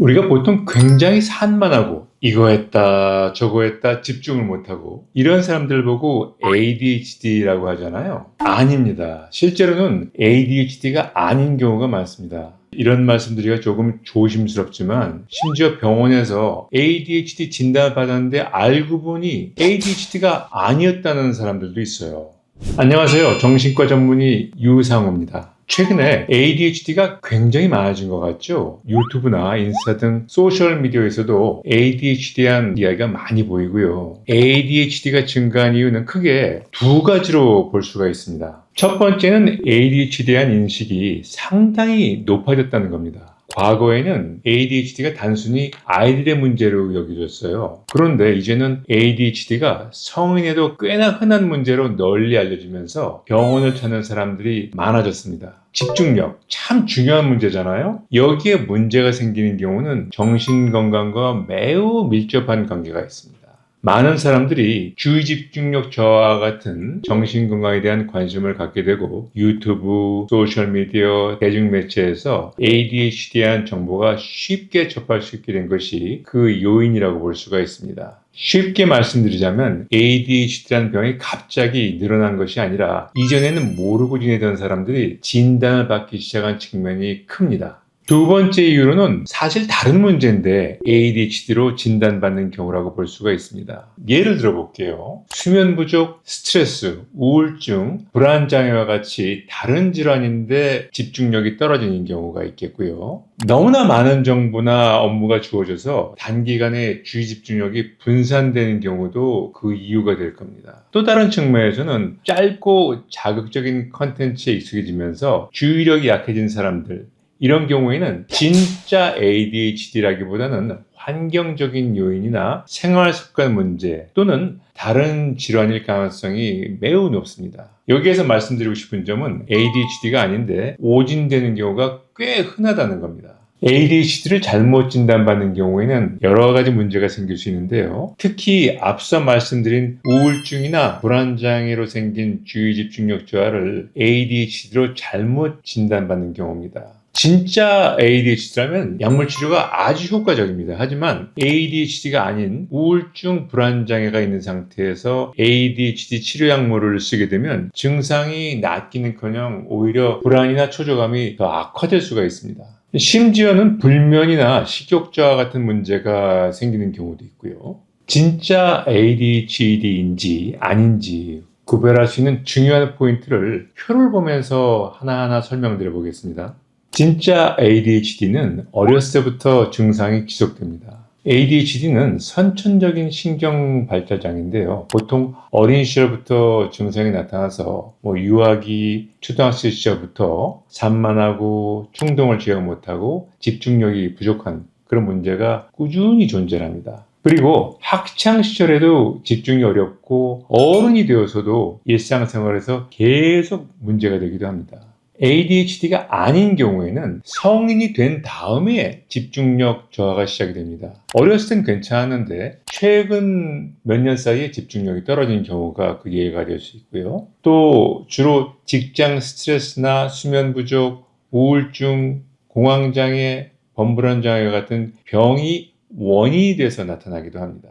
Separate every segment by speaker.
Speaker 1: 우리가 보통 굉장히 산만하고 이거 했다 저거 했다 집중을 못하고 이런 사람들 보고 ADHD라고 하잖아요. 아닙니다. 실제로는 ADHD가 아닌 경우가 많습니다. 이런 말씀드리기가 조금 조심스럽지만 심지어 병원에서 ADHD 진단을 받았는데 알고 보니 ADHD가 아니었다는 사람들도 있어요. 안녕하세요. 정신과 전문의 유상호입니다. 최근에 ADHD가 굉장히 많아진 것 같죠? 유튜브나 인스타 등 소셜미디어에서도 ADHD에 대한 이야기가 많이 보이고요. ADHD가 증가한 이유는 크게 두 가지로 볼 수가 있습니다. 첫 번째는 ADHD에 대한 인식이 상당히 높아졌다는 겁니다. 과거에는 ADHD가 단순히 아이들의 문제로 여겨졌어요. 그런데 이제는 ADHD가 성인에도 꽤나 흔한 문제로 널리 알려지면서 병원을 찾는 사람들이 많아졌습니다. 집중력, 참 중요한 문제잖아요. 여기에 문제가 생기는 경우는 정신건강과 매우 밀접한 관계가 있습니다. 많은 사람들이 주의 집중력 저하 같은 정신건강에 대한 관심을 갖게 되고 유튜브, 소셜미디어, 대중매체에서 ADHD에 대한 정보가 쉽게 접할 수 있게 된 것이 그 요인이라고 볼 수가 있습니다. 쉽게 말씀드리자면 ADHD라는 병이 갑자기 늘어난 것이 아니라 이전에는 모르고 지내던 사람들이 진단을 받기 시작한 측면이 큽니다. 두 번째 이유로는 사실 다른 문제인데 ADHD로 진단받는 경우라고 볼 수가 있습니다. 예를 들어 볼게요. 수면 부족, 스트레스, 우울증, 불안장애와 같이 다른 질환인데 집중력이 떨어지는 경우가 있겠고요. 너무나 많은 정보나 업무가 주어져서 단기간에 주의 집중력이 분산되는 경우도 그 이유가 될 겁니다. 또 다른 측면에서는 짧고 자극적인 컨텐츠에 익숙해지면서 주의력이 약해진 사람들, 이런 경우에는 진짜 ADHD라기보다는 환경적인 요인이나 생활 습관 문제 또는 다른 질환일 가능성이 매우 높습니다. 여기에서 말씀드리고 싶은 점은 ADHD가 아닌데 오진되는 경우가 꽤 흔하다는 겁니다. ADHD를 잘못 진단받는 경우에는 여러 가지 문제가 생길 수 있는데요. 특히 앞서 말씀드린 우울증이나 불안장애로 생긴 주의 집중력 저하를 ADHD로 잘못 진단받는 경우입니다. 진짜 ADHD라면 약물 치료가 아주 효과적입니다. 하지만 ADHD가 아닌 우울증, 불안장애가 있는 상태에서 ADHD 치료 약물을 쓰게 되면 증상이 낫기는커녕 오히려 불안이나 초조감이 더 악화될 수가 있습니다. 심지어는 불면이나 식욕 저하 같은 문제가 생기는 경우도 있고요. 진짜 ADHD인지 아닌지 구별할 수 있는 중요한 포인트를 표를 보면서 하나하나 설명드려 보겠습니다. 진짜 ADHD는 어렸을 때부터 증상이 지속됩니다. ADHD는 선천적인 신경 발달장애인데요. 보통 어린 시절부터 증상이 나타나서 유아기, 초등학생 시절부터 산만하고 충동을 제어 못하고 집중력이 부족한 그런 문제가 꾸준히 존재합니다. 그리고 학창 시절에도 집중이 어렵고 어른이 되어서도 일상생활에서 계속 문제가 되기도 합니다. ADHD가 아닌 경우에는 성인이 된 다음에 집중력 저하가 시작이 됩니다. 어렸을 땐 괜찮았는데 최근 몇 년 사이에 집중력이 떨어진 경우가 그 예가 될 수 있고요. 또 주로 직장 스트레스나 수면 부족, 우울증, 공황장애, 범불안장애 같은 병이 원인이 돼서 나타나기도 합니다.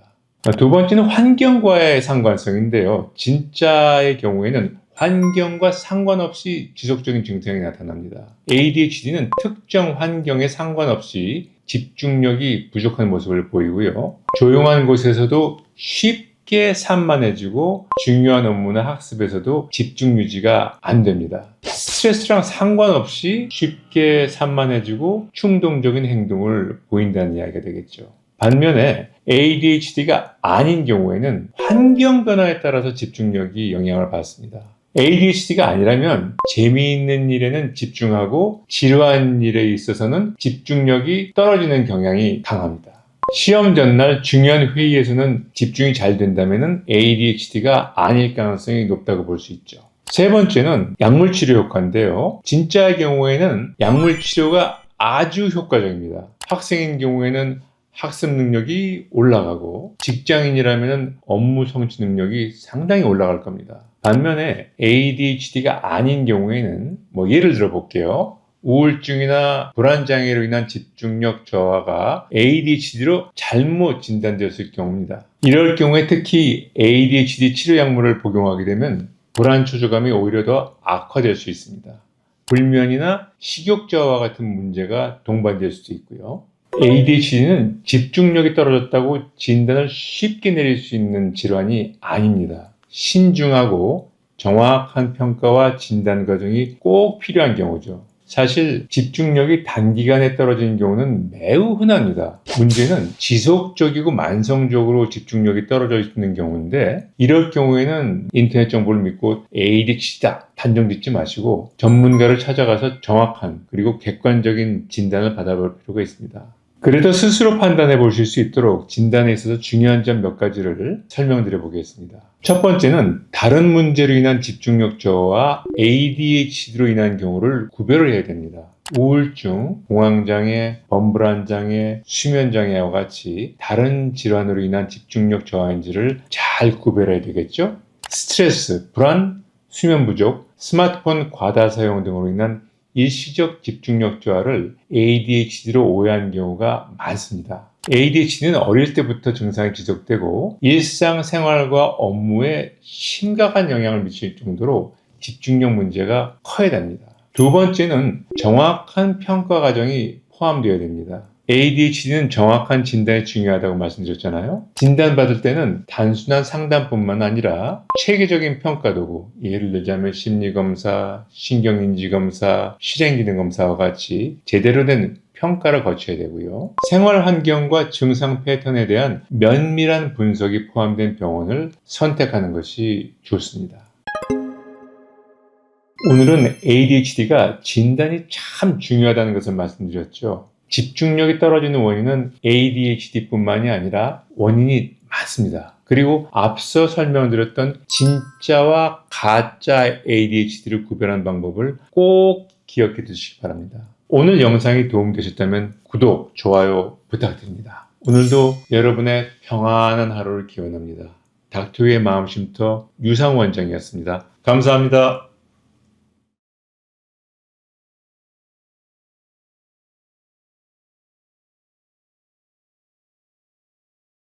Speaker 1: 두 번째는 환경과의 상관성인데요. 진짜의 경우에는 환경과 상관없이 지속적인 증상이 나타납니다. ADHD는 특정 환경에 상관없이 집중력이 부족한 모습을 보이고요. 조용한 곳에서도 쉽게 산만해지고 중요한 업무나 학습에서도 집중 유지가 안 됩니다. 스트레스랑 상관없이 쉽게 산만해지고 충동적인 행동을 보인다는 이야기가 되겠죠. 반면에 ADHD가 아닌 경우에는 환경 변화에 따라서 집중력이 영향을 받습니다. ADHD가 아니라면 재미있는 일에는 집중하고 지루한 일에 있어서는 집중력이 떨어지는 경향이 강합니다. 시험 전날 중요한 회의에서는 집중이 잘 된다면 ADHD가 아닐 가능성이 높다고 볼 수 있죠. 세 번째는 약물 치료 효과인데요. 진짜의 경우에는 약물 치료가 아주 효과적입니다. 학생인 경우에는 학습 능력이 올라가고 직장인이라면 업무 성취 능력이 상당히 올라갈 겁니다. 반면에 ADHD가 아닌 경우에는 예를 들어 볼게요. 우울증이나 불안장애로 인한 집중력 저하가 ADHD로 잘못 진단되었을 경우입니다. 이럴 경우에 특히 ADHD 치료 약물을 복용하게 되면 불안 초조감이 오히려 더 악화될 수 있습니다. 불면이나 식욕 저하와 같은 문제가 동반될 수도 있고요. ADHD는 집중력이 떨어졌다고 진단을 쉽게 내릴 수 있는 질환이 아닙니다. 신중하고 정확한 평가와 진단 과정이 꼭 필요한 경우죠. 사실 집중력이 단기간에 떨어지는 경우는 매우 흔합니다. 문제는 지속적이고 만성적으로 집중력이 떨어져 있는 경우인데, 이럴 경우에는 인터넷 정보를 믿고 ADHD다 단정 짓지 마시고 전문가를 찾아가서 정확한 그리고 객관적인 진단을 받아볼 필요가 있습니다. 그래도 스스로 판단해 보실 수 있도록 진단에 있어서 중요한 점 몇 가지를 설명드려 보겠습니다. 첫 번째는 다른 문제로 인한 집중력 저하와 ADHD로 인한 경우를 구별을 해야 됩니다. 우울증, 공황장애, 범불안장애, 수면장애와 같이 다른 질환으로 인한 집중력 저하인지를 잘 구별해야 되겠죠? 스트레스, 불안, 수면 부족, 스마트폰 과다 사용 등으로 인한 일시적 집중력 저하를 ADHD로 오해한 경우가 많습니다. ADHD는 어릴 때부터 증상이 지속되고 일상생활과 업무에 심각한 영향을 미칠 정도로 집중력 문제가 커야 됩니다. 두 번째는 정확한 평가 과정이 포함되어야 됩니다. ADHD는 정확한 진단이 중요하다고 말씀드렸잖아요. 진단받을 때는 단순한 상담뿐만 아니라 체계적인 평가 도구, 예를 들자면 심리검사, 신경인지검사, 실행기능검사와 같이 제대로 된 평가를 거쳐야 되고요. 생활 환경과 증상 패턴에 대한 면밀한 분석이 포함된 병원을 선택하는 것이 좋습니다. 오늘은 ADHD가 진단이 참 중요하다는 것을 말씀드렸죠. 집중력이 떨어지는 원인은 ADHD뿐만이 아니라 원인이 많습니다. 그리고 앞서 설명드렸던 진짜와 가짜 ADHD를 구별하는 방법을 꼭 기억해 두시기 바랍니다. 오늘 영상이 도움되셨다면 구독, 좋아요 부탁드립니다. 오늘도 여러분의 평안한 하루를 기원합니다. 닥터유의 마음쉼터 유상원장이었습니다. 감사합니다.